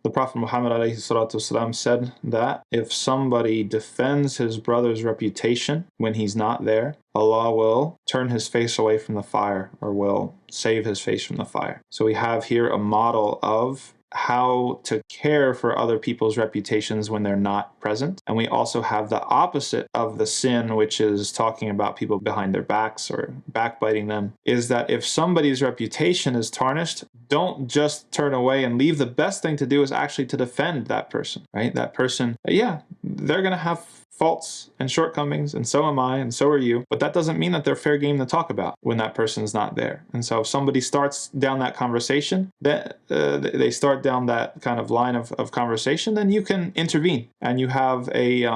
The Prophet Muhammad ﷺ said that if somebody defends his brother's reputation when he's not there, Allah will turn his face away from the fire, or will save his face from the fire. So we have here a model of how to care for other people's reputations when they're not present. And we also have the opposite of the sin, which is talking about people behind their backs or backbiting them, is that if somebody's reputation is tarnished, don't just turn away and leave. The best thing to do is actually to defend that person, right? That person, yeah, they're going to have faults and shortcomings, and so am I, and so are you. But that doesn't mean that they're fair game to talk about when that person's not there. And so if somebody starts down that conversation, then they start down that kind of line of conversation, then you can intervene, and you have a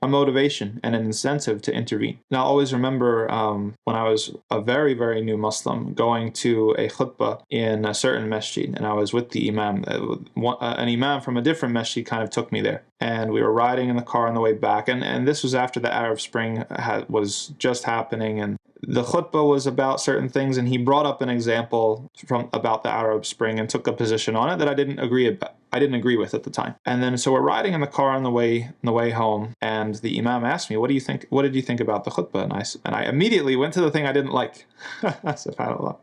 motivation and an incentive to intervene. Now, I always remember when I was a very, very new Muslim going to a khutbah in a certain masjid, and I was with the Imam. An Imam from a different masjid kind of took me there, and we were riding in the car on the way back, and this was after the Arab Spring was just happening, and the khutbah was about certain things, and he brought up an example about the Arab Spring and took a position on it that I didn't agree with at the time. And then so we're riding in the car on the way home, and the Imam asked me, "What did you think about the khutbah?" And I immediately went to the thing I didn't like. SubhanAllah.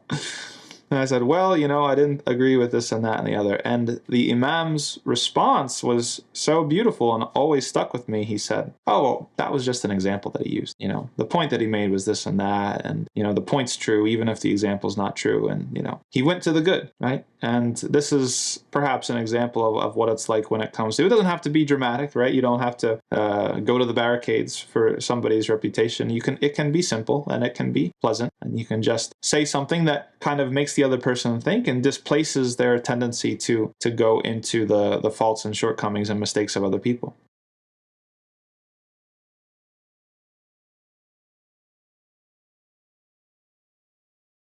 And I said, well, I didn't agree with this and that and the other. And the Imam's response was so beautiful and always stuck with me. He said, oh, well, that was just an example that he used. The point that he made was this and that. And, the point's true, even if the example's not true. And, he went to the good, right? And this is perhaps an example of what it's like when it comes to, it doesn't have to be dramatic, right? You don't have to go to the barricades for somebody's reputation. It can be simple, and it can be pleasant. And you can just say something that kind of makes the other person think and displaces their tendency to go into the faults and shortcomings and mistakes of other people.